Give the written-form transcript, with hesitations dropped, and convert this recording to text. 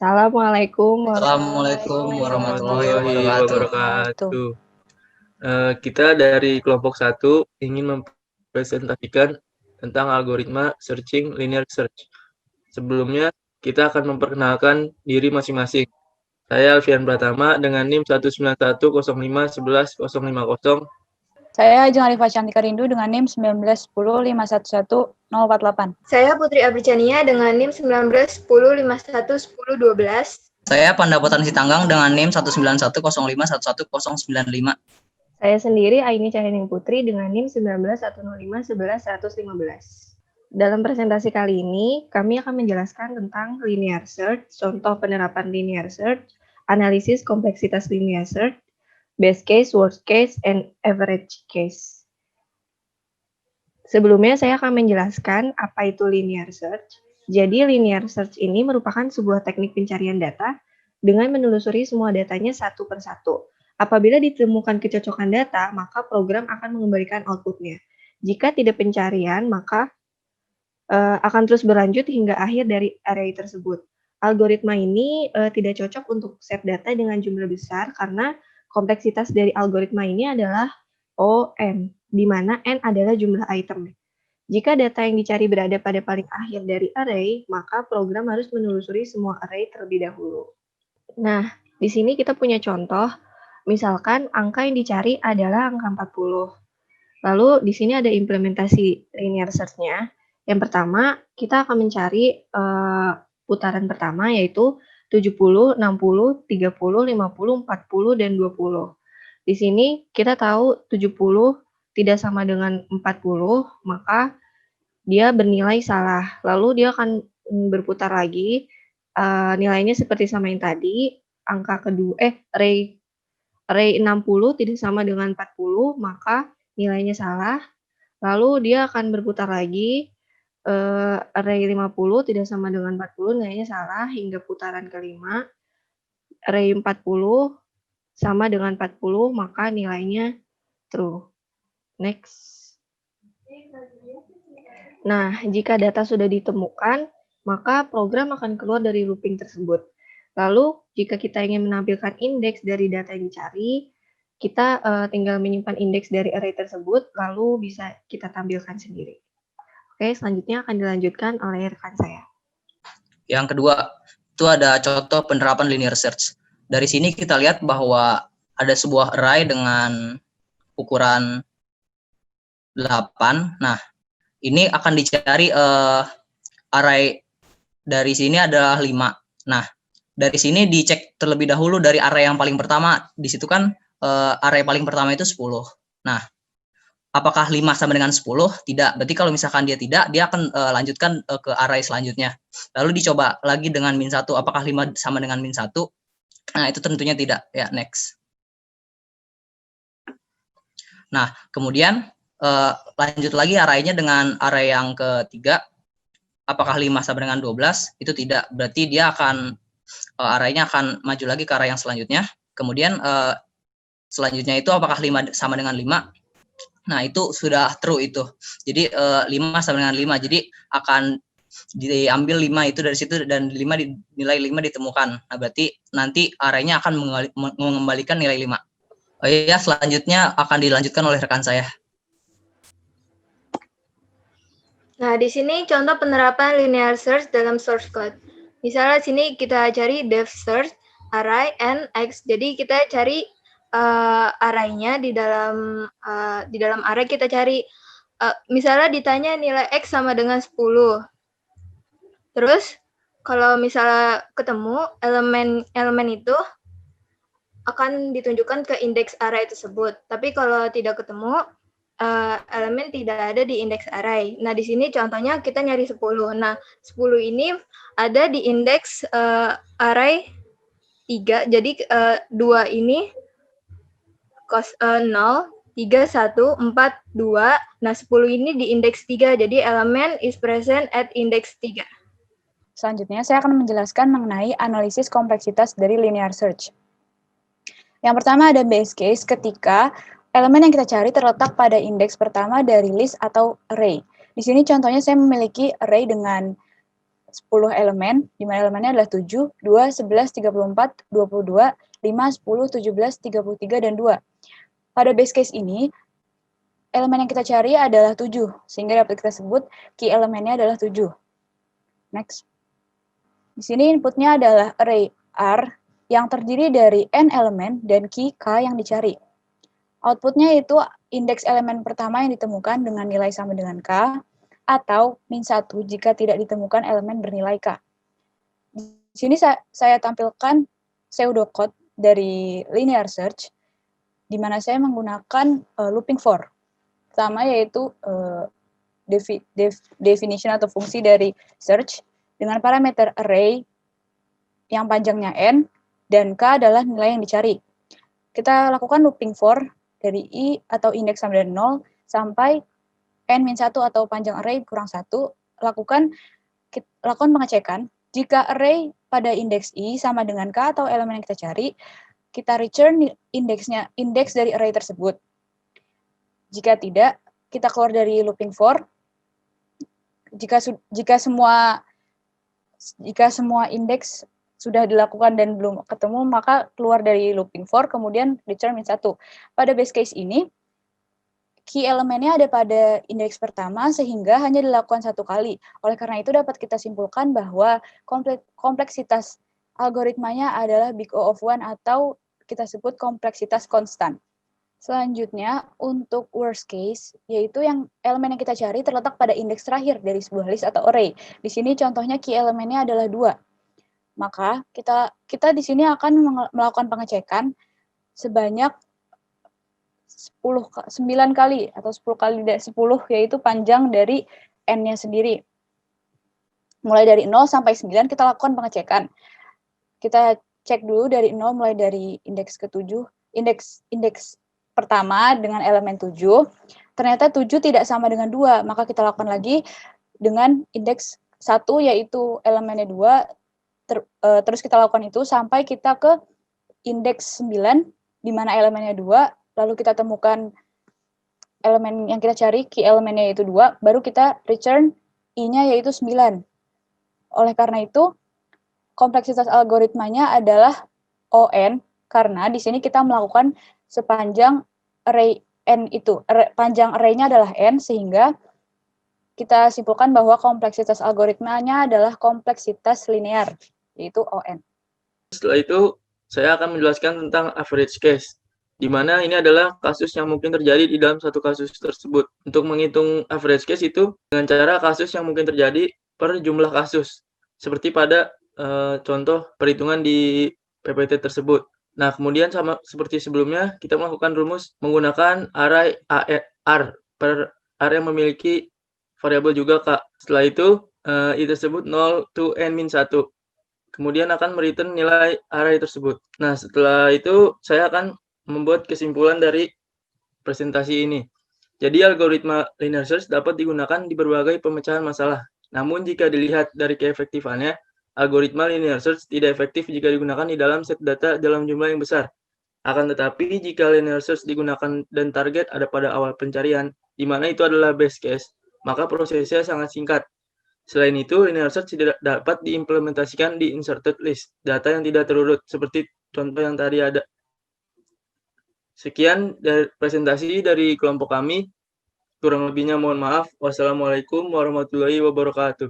Assalamualaikum Assalamualaikum warahmatullahi warahmatullahi wabarakatuh. wabarakatuh. Kita dari kelompok 1 ingin mempresentasikan tentang algoritma searching linear search. Sebelumnya, kita akan memperkenalkan diri masing-masing. Saya Alfian Pratama dengan NIM 19105111050. Saya Ajeng Arifah Cantika Rindu dengan NIM 19105111048. Saya Putri Abrichania dengan NIM 1910511012. Saya Pandapatan Sitanggang dengan NIM 19105111095. Saya sendiri Aini Cahyaning Putri dengan NIM 19105111115. Dalam presentasi kali ini, kami akan menjelaskan tentang linear search, contoh penerapan linear search, analisis kompleksitas linear search, best case, worst case, and average case. Sebelumnya saya akan menjelaskan apa itu linear search. Jadi linear search ini merupakan sebuah teknik pencarian data dengan menelusuri semua datanya satu per satu. Apabila ditemukan kecocokan data, maka program akan mengembalikan outputnya. Jika tidak pencarian, maka akan terus berlanjut hingga akhir dari array tersebut. Algoritma ini tidak cocok untuk set data dengan jumlah besar karena kompleksitas dari algoritma ini adalah O(n), di mana n adalah jumlah item. Jika data yang dicari berada pada paling akhir dari array, maka program harus menelusuri semua array terlebih dahulu. Nah, di sini kita punya contoh, misalkan angka yang dicari adalah angka 40. Lalu di sini ada implementasi linear search-nya. Yang pertama, kita akan mencari putaran pertama yaitu 70, 60, 30, 50, 40, dan 20. Di sini kita tahu 70 tidak sama dengan 40, maka dia bernilai salah. Lalu dia akan berputar lagi, nilainya seperti sama yang tadi, angka kedua, array 60 tidak sama dengan 40, maka nilainya salah. Lalu dia akan berputar lagi, array 50 tidak sama dengan 40, nilainya salah, hingga putaran kelima, array 40 sama dengan 40, maka nilainya true. Next. Nah, jika data sudah ditemukan, maka program akan keluar dari looping tersebut. Lalu, jika kita ingin menampilkan indeks dari data yang dicari, kita tinggal menyimpan indeks dari array tersebut, lalu bisa kita tampilkan sendiri. Oke, selanjutnya akan dilanjutkan oleh rekan saya. Yang kedua, itu ada contoh penerapan linear search. Dari sini kita lihat bahwa ada sebuah array dengan ukuran 8. Nah, ini akan dicari array dari sini adalah 5. Nah, dari sini dicek terlebih dahulu dari array yang paling pertama. Di situ kan array paling pertama itu 10. Nah, apakah 5 sama dengan 10? Tidak. Berarti kalau misalkan dia tidak, dia akan lanjutkan ke array selanjutnya. Lalu dicoba lagi dengan min 1. Apakah 5 sama dengan min 1? Nah, itu tentunya tidak. Ya, next. Nah, kemudian lanjut lagi array-nya dengan array yang ketiga. Apakah 5 sama dengan 12? Itu tidak. Berarti dia akan array-nya akan maju lagi ke array yang selanjutnya. Kemudian selanjutnya itu apakah 5 sama dengan 5? Nah, itu sudah true itu. Jadi 5 sama dengan 5. Jadi akan diambil 5 itu dari situ dan nilai 5 ditemukan. Nah, berarti nanti array-nya akan mengembalikan nilai 5. Oh iya, selanjutnya akan dilanjutkan oleh rekan saya. Nah, di sini contoh penerapan linear search dalam source code. Misalnya sini kita cari def search array n x. Jadi kita cari array-nya di dalam array kita cari misalnya ditanya nilai x sama dengan 10. Terus kalau misalnya ketemu elemen itu akan ditunjukkan ke indeks array tersebut. Tapi kalau tidak ketemu elemen tidak ada di indeks array. Nah, di sini contohnya kita nyari 10. Nah, 10 ini ada di indeks array 3. Jadi 2 ini 0, 3, 1, 4, 2. Nah, 10 ini di indeks 3. Jadi elemen is present at index 3. Selanjutnya, saya akan menjelaskan mengenai analisis kompleksitas dari linear search. Yang pertama ada base case ketika elemen yang kita cari terletak pada indeks pertama dari list atau array. Di sini contohnya saya memiliki array dengan 10 elemen, di mana elemennya adalah 7, 2, 11, 34, 22, 5, 10, 17, 33, dan 2. Pada base case ini, elemen yang kita cari adalah 7, sehingga dapat kita sebut key elemennya adalah 7. Next. Di sini inputnya adalah array R yang terdiri dari n elemen dan key K yang dicari. Outputnya itu indeks elemen pertama yang ditemukan dengan nilai sama dengan K, atau -1 jika tidak ditemukan elemen bernilai K. Di sini saya tampilkan pseudocode dari linear search, di mana saya menggunakan looping for. Pertama yaitu definition atau fungsi dari search dengan parameter array yang panjangnya n, dan K adalah nilai yang dicari. Kita lakukan looping for dari I atau indeks sama dengan 0 sampai n-1 atau panjang array kurang 1, lakukan pengecekan. Jika array pada indeks I sama dengan K atau elemen yang kita cari, kita return indeks dari array tersebut. Jika tidak, kita keluar dari looping for. Jika semua indeks sudah dilakukan dan belum ketemu, maka keluar dari looping for, kemudian return -1. Pada base case ini, key elemennya ada pada indeks pertama sehingga hanya dilakukan 1 kali. Oleh karena itu dapat kita simpulkan bahwa kompleksitas algoritmanya adalah big O of 1 atau kita sebut kompleksitas konstan. Selanjutnya untuk worst case, yaitu yang elemen yang kita cari terletak pada indeks terakhir dari sebuah list atau array. Di sini contohnya key elemennya adalah 2. Maka kita di sini akan melakukan pengecekan sebanyak 9 kali atau 10 kali dari 10, yaitu panjang dari n-nya sendiri. Mulai dari 0 sampai 9 kita lakukan pengecekan. Kita cek dulu dari 0 mulai dari indeks ke-7, indeks pertama dengan elemen 7. Ternyata 7 tidak sama dengan 2, maka kita lakukan lagi dengan indeks 1 yaitu elemennya 2, terus kita lakukan itu sampai kita ke indeks 9 di mana elemennya 2. Lalu kita temukan elemen yang kita cari, key elemennya yaitu 2, baru kita return I-nya yaitu 9. Oleh karena itu, kompleksitas algoritmanya adalah ON, karena di sini kita melakukan sepanjang array N itu. Panjang array-nya adalah N, sehingga kita simpulkan bahwa kompleksitas algoritmanya adalah kompleksitas linear, yaitu ON. Setelah itu, saya akan menjelaskan tentang average case, di mana ini adalah kasus yang mungkin terjadi di dalam satu kasus tersebut. Untuk menghitung average case itu dengan cara kasus yang mungkin terjadi per jumlah kasus, seperti pada contoh perhitungan di PPT tersebut. Nah, kemudian sama seperti sebelumnya, kita melakukan rumus menggunakan array R per array yang memiliki variabel juga K. Setelah itu, I tersebut 0 to n-1. Kemudian akan mereturn nilai array tersebut. Nah, setelah itu saya akan membuat kesimpulan dari presentasi ini. Jadi algoritma linear search dapat digunakan di berbagai pemecahan masalah. Namun jika dilihat dari keefektifannya, algoritma linear search tidak efektif jika digunakan di dalam set data dalam jumlah yang besar. Akan tetapi jika linear search digunakan dan target ada pada awal pencarian, di mana itu adalah base case, maka prosesnya sangat singkat. Selain itu, linear search tidak dapat diimplementasikan di inserted list, data yang tidak terurut, seperti contoh yang tadi ada. Sekian dari presentasi dari kelompok kami. Kurang lebihnya mohon maaf. Wassalamualaikum warahmatullahi wabarakatuh.